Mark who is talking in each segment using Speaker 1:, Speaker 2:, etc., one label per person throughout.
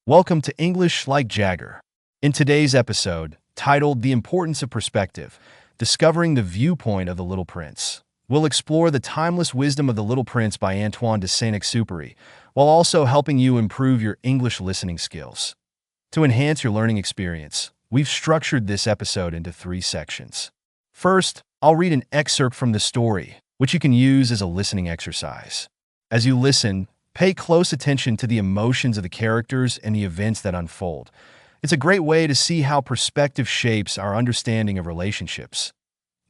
Speaker 1: Welcome to English Like Jagger. In today's episode, titled The Importance of Perspective, Discovering the Viewpoint of the Little Prince, we'll explore the timeless wisdom of The Little Prince by Antoine de Saint-Exupéry, while also helping you improve your English listening skills. To enhance your learning experience, we've structured this episode into 3 sections. First, I'll read an excerpt from the story, which you can use as a listening exercise. As you listen, pay close attention to the emotions of the characters and the events that unfold. It's a great way to see how perspective shapes our understanding of relationships.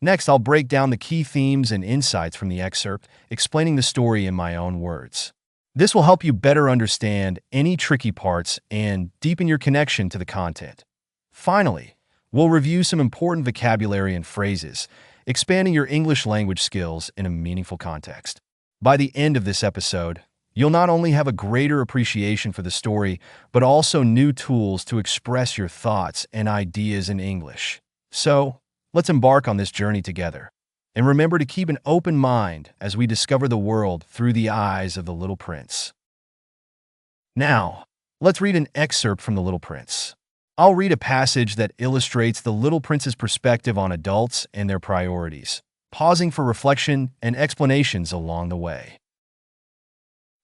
Speaker 1: Next, I'll break down the key themes and insights from the excerpt, explaining the story in my own words. This will help you better understand any tricky parts and deepen your connection to the content. Finally, we'll review some important vocabulary and phrases, expanding your English language skills in a meaningful context. By the end of this episode, you'll not only have a greater appreciation for the story, but also new tools to express your thoughts and ideas in English. So, let's embark on this journey together. And remember to keep an open mind as we discover the world through the eyes of the Little Prince. Now, let's read an excerpt from The Little Prince. I'll read a passage that illustrates the Little Prince's perspective on adults and their priorities, pausing for reflection and explanations along the way.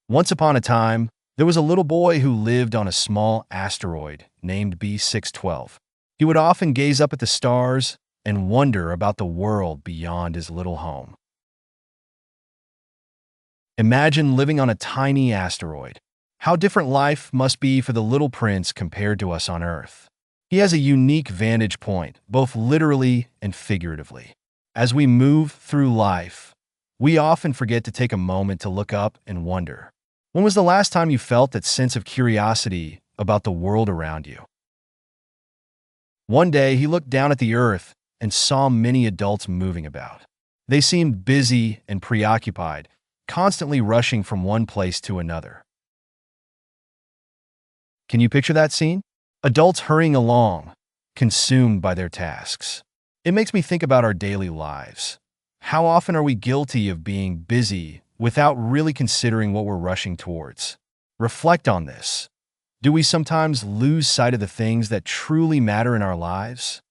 Speaker 1: Once upon a time, there was a little boy who lived on a small asteroid named B612. He would often gaze up at the stars and wonder about the world beyond his little home. Imagine living on a tiny asteroid. How different life must be for the little prince compared to us on Earth. He has a unique vantage point, both literally and figuratively. As we move through life, we often forget to take a moment to look up and wonder. When was the last time you felt that sense of curiosity about the world around you? One day, he looked down at the earth and saw many adults moving about. They seemed busy and preoccupied, constantly rushing from one place to another. Can you picture that scene? Adults hurrying along, consumed by their tasks. It makes me think about our daily lives. How often are we guilty of being busy without really considering what we're rushing towards? Reflect on this. Do we sometimes lose sight of the things that truly matter in our lives?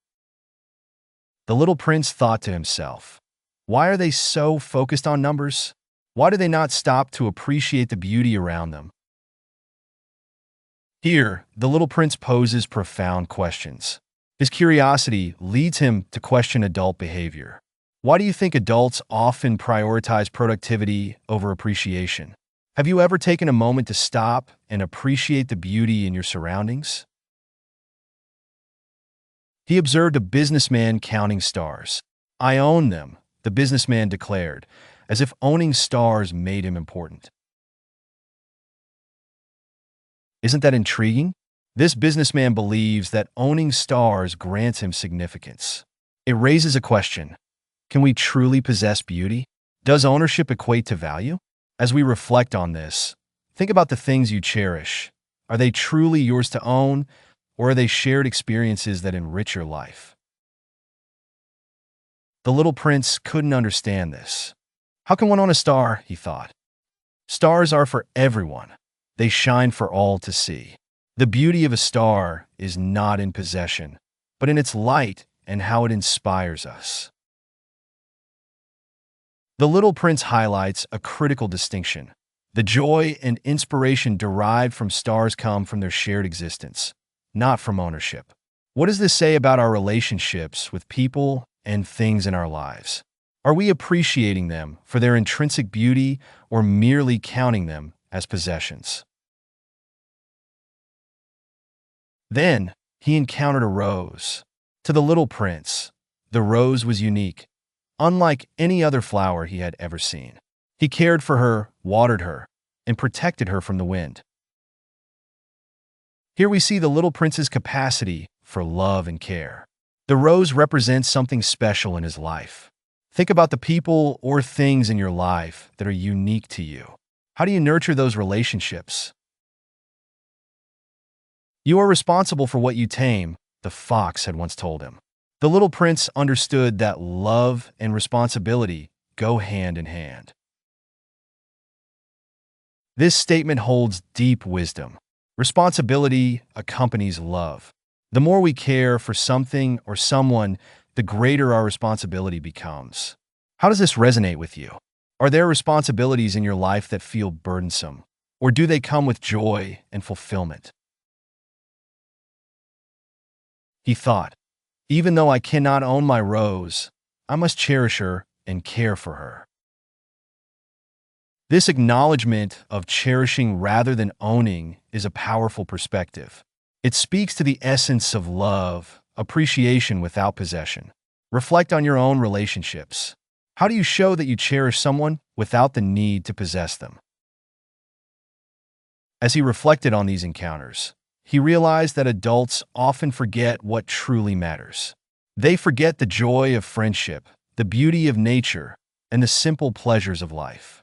Speaker 1: The little prince thought to himself, why are they so focused on numbers? Why do they not stop to appreciate the beauty around them? Here, the little prince poses profound questions. His curiosity leads him to question adult behavior. Why do you think adults often prioritize productivity over appreciation? Have you ever taken a moment to stop and appreciate the beauty in your surroundings? He observed a businessman counting stars. I own them, the businessman declared, as if owning stars made him important. Isn't that intriguing? This businessman believes that owning stars grants him significance. It raises a question. Can we truly possess beauty? Does ownership equate to value? As we reflect on this, think about the things you cherish. Are they truly yours to own, or are they shared experiences that enrich your life? The little prince couldn't understand this. How can one own a star? He thought. Stars are for everyone. They shine for all to see. The beauty of a star is not in possession, but in its light and how it inspires us. The Little Prince highlights a critical distinction. The joy and inspiration derived from stars come from their shared existence, not from ownership. What does this say about our relationships with people and things in our lives? Are we appreciating them for their intrinsic beauty or merely counting them as possessions? Then, he encountered a rose. To the little prince, the rose was unique, unlike any other flower he had ever seen. He cared for her, watered her, and protected her from the wind. Here we see the little prince's capacity for love and care. The rose represents something special in his life. Think about the people or things in your life that are unique to you. How do you nurture those relationships? You are responsible for what you tame, the fox had once told him. The little prince understood that love and responsibility go hand in hand. This statement holds deep wisdom. Responsibility accompanies love. The more we care for something or someone, the greater our responsibility becomes. How does this resonate with you? Are there responsibilities in your life that feel burdensome, or do they come with joy and fulfillment? He thought, even though I cannot own my rose, I must cherish her and care for her. This acknowledgement of cherishing rather than owning is a powerful perspective. It speaks to the essence of love, appreciation without possession. Reflect on your own relationships. How do you show that you cherish someone without the need to possess them? As he reflected on these encounters, he realized that adults often forget what truly matters. They forget the joy of friendship, the beauty of nature, and the simple pleasures of life.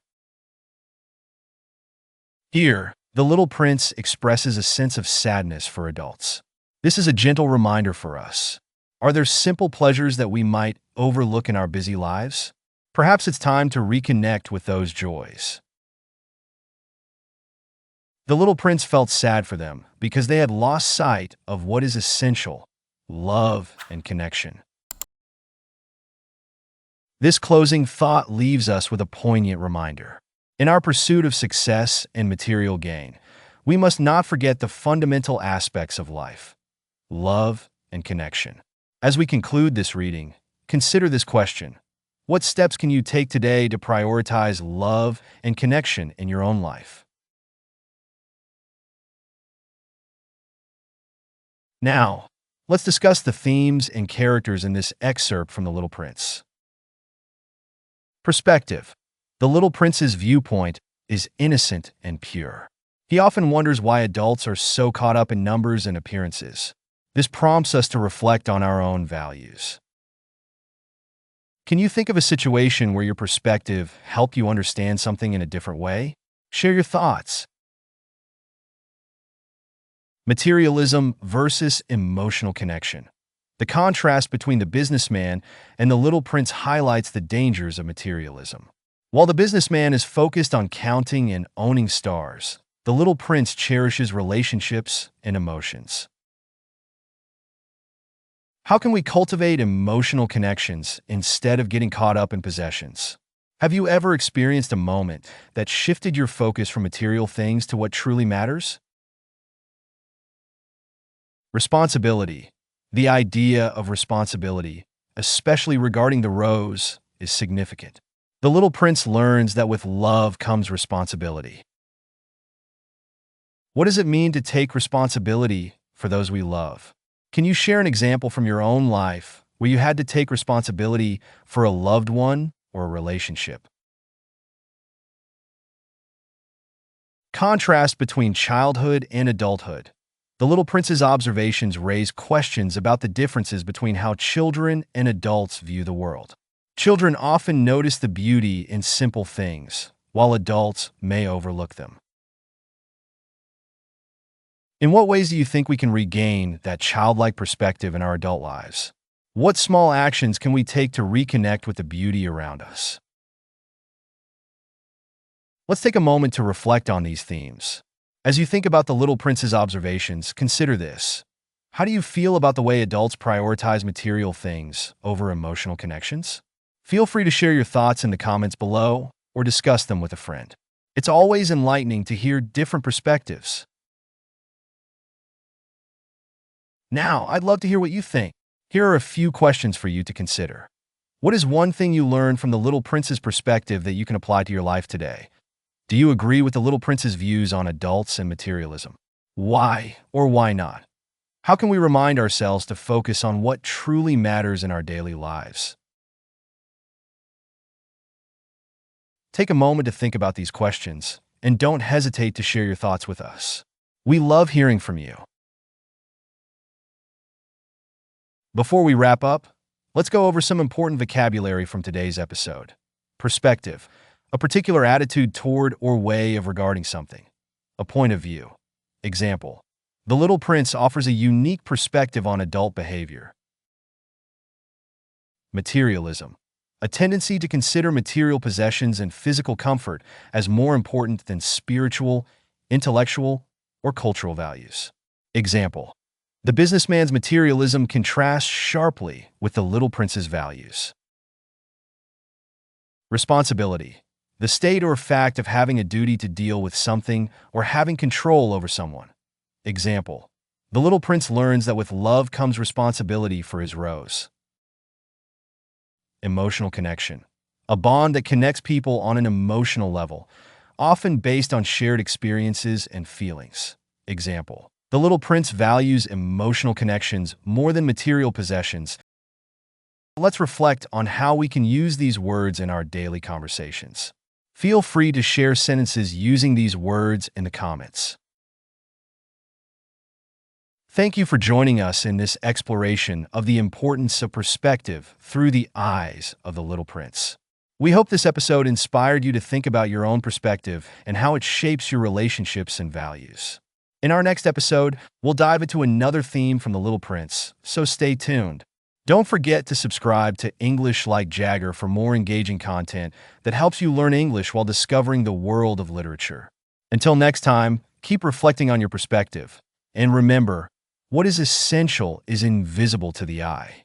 Speaker 1: Here, the Little Prince expresses a sense of sadness for adults. This is a gentle reminder for us. Are there simple pleasures that we might overlook in our busy lives? Perhaps it's time to reconnect with those joys. The Little Prince felt sad for them because they had lost sight of what is essential: love and connection. This closing thought leaves us with a poignant reminder. In our pursuit of success and material gain, we must not forget the fundamental aspects of life: love and connection. As we conclude this reading, consider this question: what steps can you take today to prioritize love and connection in your own life? Now, let's discuss the themes and characters in this excerpt from The Little Prince. Perspective. The Little Prince's viewpoint is innocent and pure. He often wonders why adults are so caught up in numbers and appearances. This prompts us to reflect on our own values. Can you think of a situation where your perspective helped you understand something in a different way? Share your thoughts. Materialism versus emotional connection. The contrast between the businessman and the Little Prince highlights the dangers of materialism. While the businessman is focused on counting and owning stars, the Little Prince cherishes relationships and emotions. How can we cultivate emotional connections instead of getting caught up in possessions? Have you ever experienced a moment that shifted your focus from material things to what truly matters? Responsibility. The idea of responsibility, especially regarding the rose, is significant. The Little Prince learns that with love comes responsibility. What does it mean to take responsibility for those we love? Can you share an example from your own life where you had to take responsibility for a loved one or a relationship? Contrast between childhood and adulthood. The Little Prince's observations raise questions about the differences between how children and adults view the world. Children often notice the beauty in simple things, while adults may overlook them. In what ways do you think we can regain that childlike perspective in our adult lives? What small actions can we take to reconnect with the beauty around us? Let's take a moment to reflect on these themes. As you think about the Little Prince's observations, consider this. How do you feel about the way adults prioritize material things over emotional connections? Feel free to share your thoughts in the comments below or discuss them with a friend. It's always enlightening to hear different perspectives. Now, I'd love to hear what you think. Here are a few questions for you to consider. What is one thing you learned from the Little Prince's perspective that you can apply to your life today? Do you agree with the Little Prince's views on adults and materialism? Why or why not? How can we remind ourselves to focus on what truly matters in our daily lives? Take a moment to think about these questions, and don't hesitate to share your thoughts with us. We love hearing from you. Before we wrap up, let's go over some important vocabulary from today's episode. Perspective, a particular attitude toward or way of regarding something. A point of view. Example, The Little Prince offers a unique perspective on adult behavior. Materialism, a tendency to consider material possessions and physical comfort as more important than spiritual, intellectual, or cultural values. Example: the businessman's materialism contrasts sharply with the Little Prince's values. Responsibility: the state or fact of having a duty to deal with something or having control over someone. Example: the Little Prince learns that with love comes responsibility for his rose. Emotional connection: a bond that connects people on an emotional level, often based on shared experiences and feelings. Example: the Little Prince values emotional connections more than material possessions. Let's reflect on how we can use these words in our daily conversations. Feel free to share sentences using these words in the comments. Thank you for joining us in this exploration of the importance of perspective through the eyes of the Little Prince. We hope this episode inspired you to think about your own perspective and how it shapes your relationships and values. In our next episode, we'll dive into another theme from the Little Prince, so stay tuned. Don't forget to subscribe to English Like Jagger for more engaging content that helps you learn English while discovering the world of literature. Until next time, keep reflecting on your perspective. And remember, what is essential is invisible to the eye.